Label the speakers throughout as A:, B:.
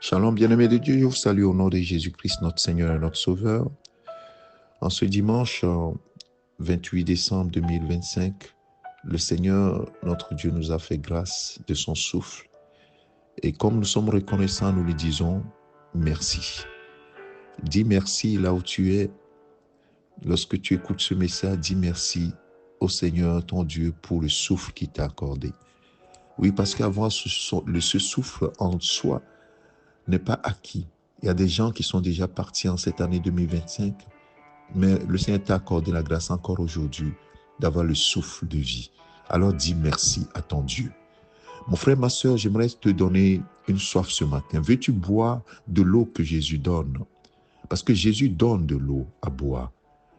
A: Shalom, bien-aimés de Dieu, je vous salue au nom de Jésus-Christ, notre Seigneur et notre Sauveur. En ce dimanche 28 décembre 2025, le Seigneur, notre Dieu, nous a fait grâce de son souffle. Et comme nous sommes reconnaissants, nous lui disons merci. Dis merci là où tu es. Lorsque tu écoutes ce message, dis merci au Seigneur, ton Dieu, pour le souffle qu'il t'a accordé. Oui, parce qu'avoir ce souffle en soi n'est pas acquis. Il y a des gens qui sont déjà partis en cette année 2025, mais le Seigneur t'a accordé la grâce encore aujourd'hui d'avoir le souffle de vie. Alors dis merci à ton Dieu. Mon frère, ma soeur, j'aimerais te donner une soif ce matin. Veux-tu boire de l'eau que Jésus donne? Parce que Jésus donne de l'eau à boire.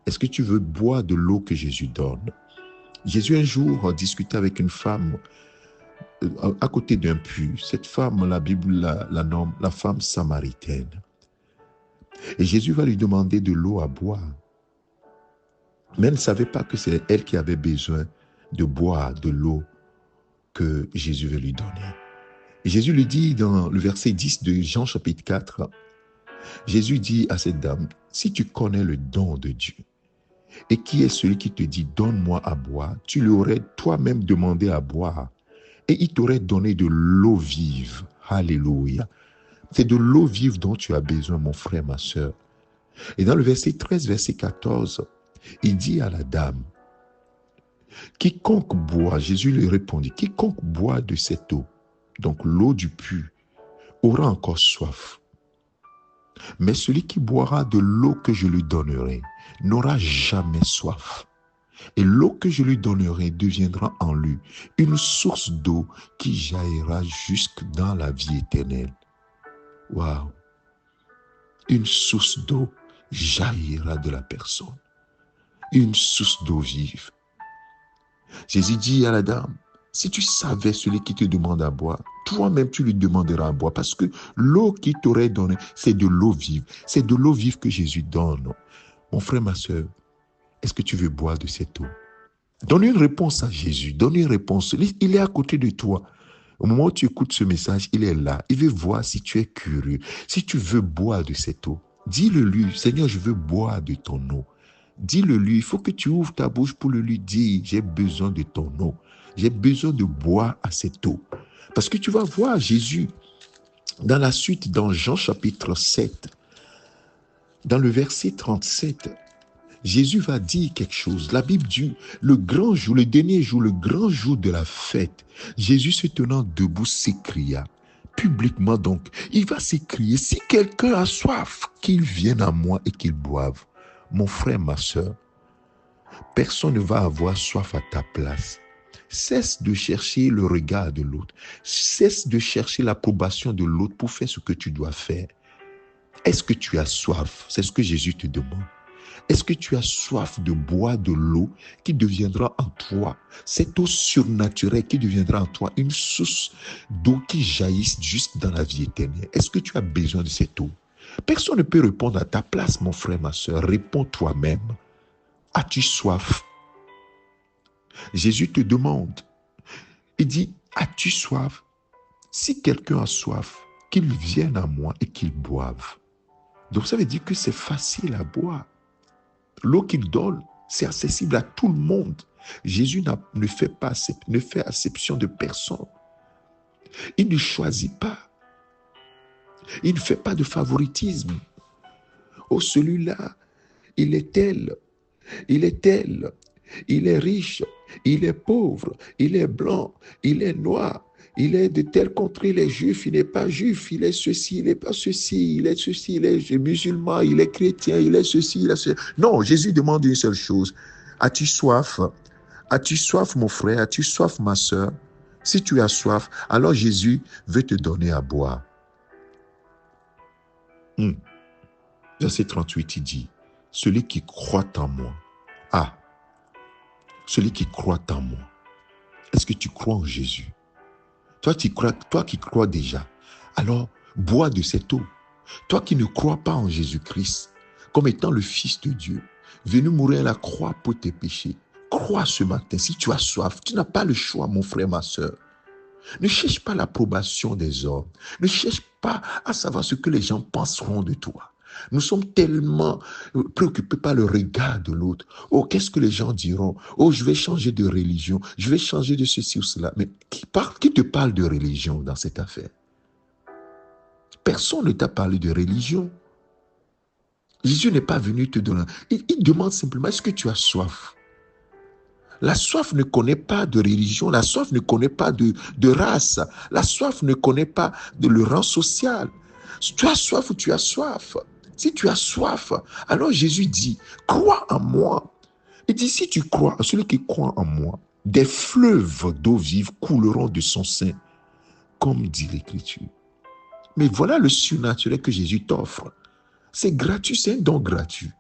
A: Est-ce que tu veux boire de l'eau que Jésus donne? Jésus un jour discutait avec une femme à côté d'un puits. Cette femme, la Bible la nomme la femme samaritaine. Et Jésus va lui demander de l'eau à boire. Mais elle ne savait pas que c'est elle qui avait besoin de boire de l'eau que Jésus veut lui donner. Et Jésus lui dit dans le verset 10 de Jean chapitre 4, Jésus dit à cette dame, si tu connais le don de Dieu, et qui est celui qui te dit, donne-moi à boire, tu lui aurais toi-même demandé à boire, et il t'aurait donné de l'eau vive. Alléluia. C'est de l'eau vive dont tu as besoin, mon frère, ma soeur. Et dans le verset 13, verset 14, il dit à la dame, quiconque boit, Jésus lui répondit, quiconque boit de cette eau, donc l'eau du puits, aura encore soif. Mais celui qui boira de l'eau que je lui donnerai n'aura jamais soif. Et l'eau que je lui donnerai deviendra en lui une source d'eau qui jaillira jusque dans la vie éternelle. Waouh! Une source d'eau jaillira de la personne. Une source d'eau vive. Jésus dit à la dame, si tu savais celui qui te demande à boire, toi-même tu lui demanderas à boire parce que l'eau qu'il t'aurait donnée, c'est de l'eau vive. C'est de l'eau vive que Jésus donne. Mon frère, ma soeur, est-ce que tu veux boire de cette eau? Donne une réponse à Jésus. Donne une réponse. Il est à côté de toi. Au moment où tu écoutes ce message, il est là. Il veut voir si tu es curieux, si tu veux boire de cette eau. Dis-le lui, Seigneur, je veux boire de ton eau. Dis-le lui, il faut que tu ouvres ta bouche pour le lui dire, j'ai besoin de ton eau. J'ai besoin de boire à cette eau. Parce que tu vas voir Jésus dans la suite, dans Jean chapitre 7, dans le verset 37, Jésus va dire quelque chose. La Bible dit, le grand jour, le dernier jour, le grand jour de la fête, Jésus se tenant debout s'écria, publiquement donc, il va s'écrier, si quelqu'un a soif, qu'il vienne à moi et qu'il boive. Mon frère, ma soeur, personne ne va avoir soif à ta place. Cesse de chercher le regard de l'autre. Cesse de chercher l'approbation de l'autre pour faire ce que tu dois faire. Est-ce que tu as soif? C'est ce que Jésus te demande. Est-ce que tu as soif de boire de l'eau qui deviendra en toi, cette eau surnaturelle qui deviendra en toi une source d'eau qui jaillisse jusque dans la vie éternelle? Est-ce que tu as besoin de cette eau? Personne ne peut répondre à ta place, mon frère, ma soeur. Réponds toi-même. As-tu soif? Jésus te demande. Il dit, as-tu soif? Si quelqu'un a soif, qu'il vienne à moi et qu'il boive. Donc ça veut dire que c'est facile à boire. L'eau qu'il donne, c'est accessible à tout le monde. Jésus ne fait acception de personne. Il ne choisit pas. Il ne fait pas de favoritisme. Oh, celui-là, il est tel, il est tel, il est riche, il est pauvre, il est blanc, il est noir, il est de telle contrée, il est juif, il n'est pas juif, il est ceci, il n'est pas ceci, il est ceci, il est musulman, il est chrétien, il est ceci, il est ceci. Non, Jésus demande une seule chose. As-tu soif? As-tu soif, mon frère? As-tu soif, ma soeur? Si tu as soif, alors Jésus veut te donner à boire. Verset 38, il dit, celui qui croit en moi. Ah, celui qui croit en moi. Est-ce que tu crois en Jésus? Toi qui crois déjà, alors bois de cette eau. Toi qui ne crois pas en Jésus-Christ comme étant le Fils de Dieu, venu mourir à la croix pour tes péchés, crois ce matin. Si tu as soif, tu n'as pas le choix, mon frère, ma soeur. Ne cherche pas l'approbation des hommes. Ne cherche pas à savoir ce que les gens penseront de toi. Nous sommes tellement préoccupés par le regard de l'autre. Oh, qu'est-ce que les gens diront? Oh, je vais changer de religion. Je vais changer de ceci ou cela. Mais qui te parle de religion dans cette affaire? Personne ne t'a parlé de religion. Jésus n'est pas venu te donner. Il demande simplement, est-ce que tu as soif? La soif ne connaît pas de religion, la soif ne connaît pas de race, la soif ne connaît pas de le rang social. Tu as soif ou tu as soif. Si tu as soif, alors Jésus dit, crois en moi. Il dit, si tu crois, celui qui croit en moi, des fleuves d'eau vive couleront de son sein, comme dit l'Écriture. Mais voilà le surnaturel que Jésus t'offre. C'est gratuit, c'est un don gratuit.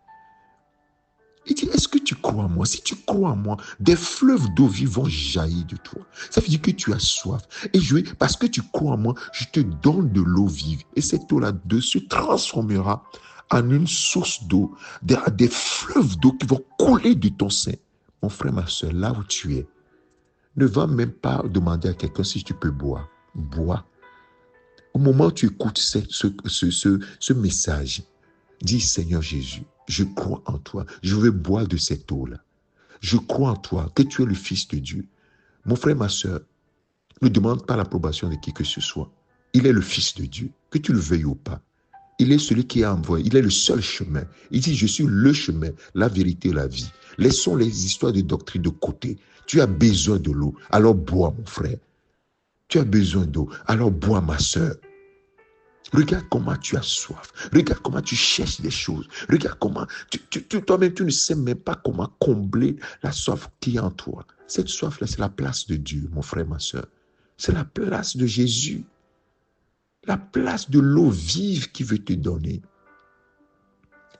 A: Il dit, est-ce que tu crois en moi? Si tu crois en moi, des fleuves d'eau vive vont jaillir de toi. Ça veut dire que tu as soif. Et parce que tu crois en moi, je te donne de l'eau vive. Et cette eau-là se transformera en une source d'eau, des fleuves d'eau qui vont couler de ton sein. Mon frère, ma soeur, là où tu es, ne va même pas demander à quelqu'un si tu peux boire. Bois. Au moment où tu écoutes ce message, dis, Seigneur Jésus, je crois en toi. Je veux boire de cette eau-là. Je crois en toi, que tu es le Fils de Dieu. Mon frère, ma soeur, ne demande pas l'approbation de qui que ce soit. Il est le Fils de Dieu, que tu le veuilles ou pas. Il est celui qui a envoyé. Il est le seul chemin. Il dit, je suis le chemin, la vérité et la vie. Laissons les histoires de doctrine de côté. Tu as besoin de l'eau, alors bois, mon frère. Tu as besoin d'eau, alors bois, ma soeur. Regarde comment tu as soif. Regarde comment tu cherches des choses. Regarde comment toi-même, tu ne sais même pas comment combler la soif qui est en toi. Cette soif-là, c'est la place de Dieu, mon frère, ma soeur. C'est la place de Jésus. La place de l'eau vive qu'il veut te donner.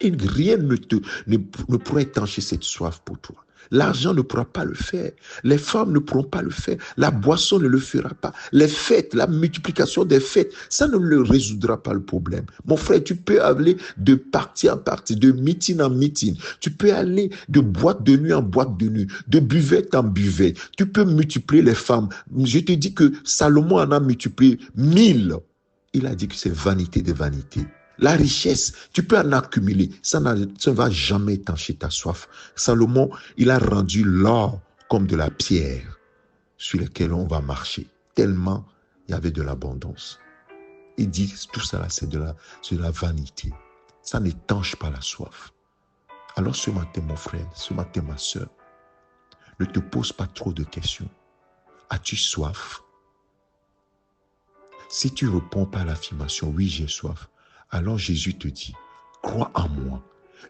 A: Et rien ne pourra étancher cette soif pour toi. L'argent ne pourra pas le faire. Les femmes ne pourront pas le faire. La boisson ne le fera pas. Les fêtes, la multiplication des fêtes, ça ne le résoudra pas le problème. Mon frère, tu peux aller de partie en partie, de meeting en meeting. Tu peux aller de boîte de nuit en boîte de nuit, de buvette en buvette. Tu peux multiplier les femmes. Je te dis que Salomon en a multiplié 1000. Il a dit que c'est vanité de vanité. La richesse, tu peux en accumuler. Ça ne va jamais étancher ta soif. Salomon, il a rendu l'or comme de la pierre sur laquelle on va marcher. Tellement il y avait de l'abondance. Il dit, tout ça là, c'est de la vanité. Ça n'étanche pas la soif. Alors ce matin, mon frère, ce matin, ma soeur, ne te pose pas trop de questions. As-tu soif? Si tu réponds pas à l'affirmation, oui, j'ai soif, alors Jésus te dit, crois en moi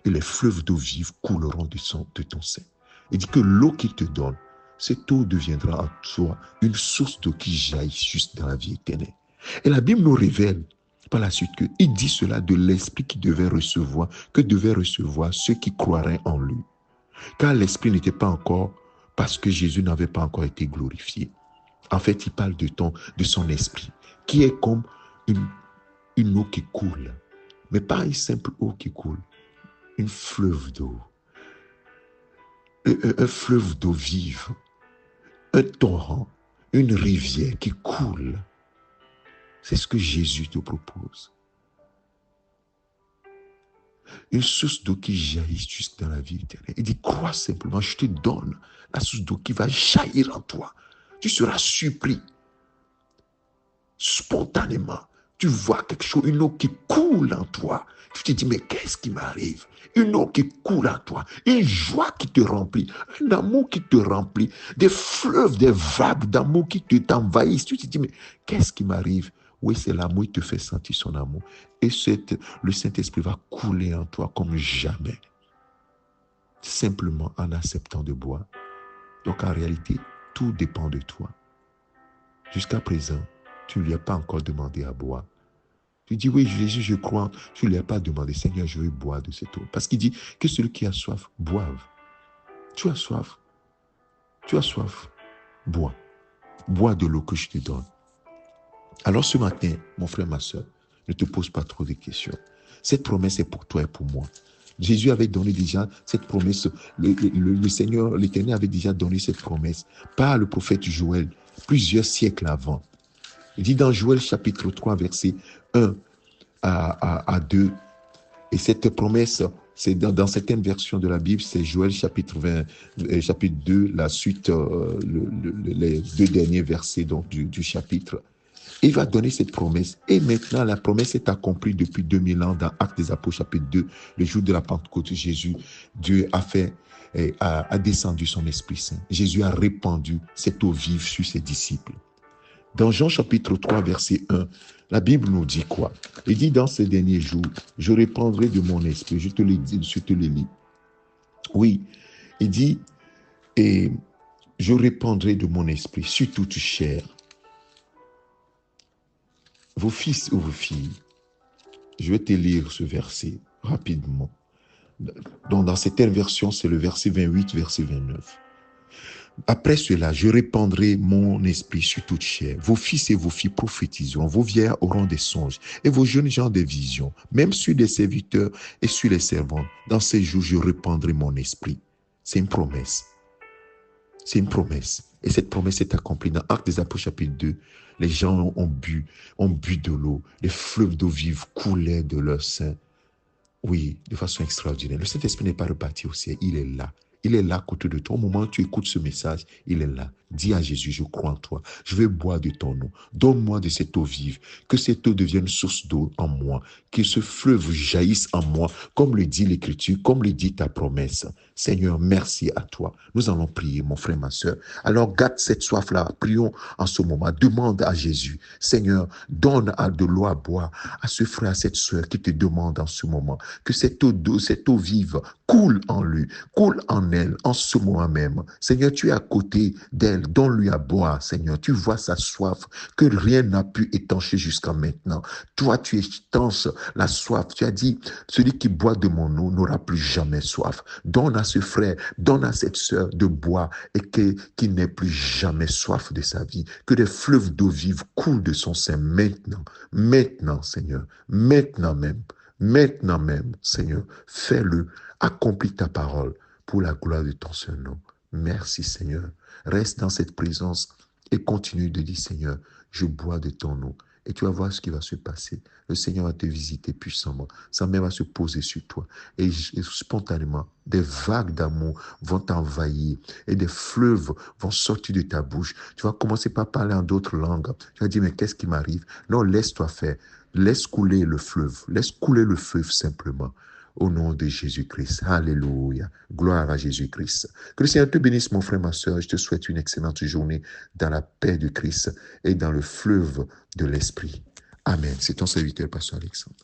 A: et les fleuves d'eau vive couleront de ton sein. Il dit que l'eau qu'il te donne, cette eau deviendra en toi une source d'eau qui jaillit juste dans la vie éternelle. Et la Bible nous révèle par la suite qu'il dit cela de l'esprit que devaient recevoir ceux qui croiraient en lui. Car l'esprit n'était pas encore, parce que Jésus n'avait pas encore été glorifié. En fait, il parle de son esprit, qui est comme une eau qui coule, mais pas une simple eau qui coule, une fleuve d'eau, un fleuve d'eau vive, un torrent, une rivière qui coule. C'est ce que Jésus te propose. Une source d'eau qui jaillit juste dans la vie éternelle. Il dit, crois simplement, je te donne la source d'eau qui va jaillir en toi. Tu seras surpris. Spontanément, tu vois quelque chose, une eau qui coule en toi. Tu te dis, mais qu'est-ce qui m'arrive? Une eau qui coule en toi, une joie qui te remplit, un amour qui te remplit, des fleuves, des vagues d'amour qui t'envahissent. Tu te dis, mais qu'est-ce qui m'arrive? Oui, c'est l'amour, il te fait sentir son amour. Et le Saint-Esprit va couler en toi comme jamais. Simplement en acceptant de boire. Donc en réalité, tout dépend de toi. Jusqu'à présent, tu ne lui as pas encore demandé à boire. Tu dis, oui, Jésus, je crois. Tu ne lui as pas demandé, Seigneur, je veux boire de cette eau. Parce qu'il dit que celui qui a soif, boive. Tu as soif. Tu as soif. Bois. Bois de l'eau que je te donne. Alors ce matin, mon frère, ma soeur, ne te pose pas trop de questions. Cette promesse est pour toi et pour moi. Jésus avait donné déjà cette promesse. Le Seigneur, l'Éternel avait déjà donné cette promesse par le prophète Joël plusieurs siècles avant. Il dit dans Joël chapitre 3, verset 1 à 2, et cette promesse, c'est dans certaines versions de la Bible, c'est Joël chapitre 20, chapitre 2, la suite, les 2 derniers versets donc, du chapitre. Il va donner cette promesse. Et maintenant, la promesse est accomplie depuis 2000 ans dans Actes des Apôtres, chapitre 2, le jour de la Pentecôte. Jésus, Dieu a descendu son Esprit Saint. Jésus a répandu cette eau vive sur ses disciples. Dans Jean chapitre 3, verset 1, la Bible nous dit quoi? Il dit dans ces derniers jours, je répandrai de mon esprit. Je te le dis, je te le lis. Oui, il dit, et je répandrai de mon esprit sur toute chair. Vos fils ou vos filles, je vais te lire ce verset rapidement. Donc, dans certaines versions, c'est le verset 28, verset 29. Après cela, je répandrai mon esprit sur toute chair. Vos fils et vos filles prophétiseront, vos vieillards auront des songes, et vos jeunes gens des visions, même sur les serviteurs et sur les servantes. Dans ces jours, je répandrai mon esprit. C'est une promesse. C'est une promesse. Et cette promesse est accomplie dans Actes des Apôtres, chapitre 2. Les gens ont bu de l'eau. Les fleuves d'eau vive coulaient de leur sein. Oui, de façon extraordinaire. Le Saint-Esprit n'est pas reparti au ciel. Il est là. Il est là à côté de toi. Au moment où tu écoutes ce message, il est là. Dis à Jésus, je crois en toi. Je vais boire de ton eau. Donne-moi de cette eau vive. Que cette eau devienne source d'eau en moi. Que ce fleuve jaillisse en moi, comme le dit l'Écriture, comme le dit ta promesse. Seigneur, merci à toi. Nous allons prier, mon frère, ma soeur. Alors, garde cette soif-là. Prions en ce moment. Demande à Jésus. Seigneur, donne de l'eau à boire à ce frère, à cette soeur qui te demande en ce moment. Que cette eau vive coule en lui, coule en elle, en ce moment même. Seigneur, tu es à côté d'elle. Donne-lui à boire, Seigneur. Tu vois sa soif que rien n'a pu étancher jusqu'à maintenant. Toi, tu étanches la soif. Tu as dit, celui qui boit de mon eau n'aura plus jamais soif. Donne à ce frère, donne à cette sœur de boire et qu'il n'ait plus jamais soif de sa vie. Que des fleuves d'eau vive coulent de son sein maintenant, Seigneur. Maintenant même, Seigneur. Fais-le. Accomplis ta parole pour la gloire de ton seul nom. Merci, Seigneur. Reste dans cette présence et continue de dire, Seigneur, je bois de ton eau. Et tu vas voir ce qui va se passer. Le Seigneur va te visiter puissamment. Sa main va se poser sur toi. Et spontanément, des vagues d'amour vont t'envahir. Et des fleuves vont sortir de ta bouche. Tu vas commencer par parler en d'autres langues. Tu vas dire, mais qu'est-ce qui m'arrive? Non, laisse-toi faire. Laisse couler le fleuve. Laisse couler le fleuve simplement. Au nom de Jésus-Christ. Alléluia. Gloire à Jésus-Christ. Que le Seigneur te bénisse, mon frère, ma soeur. Je te souhaite une excellente journée dans la paix de Christ et dans le fleuve de l'Esprit. Amen. C'est ton serviteur, Pasteur Alexandre.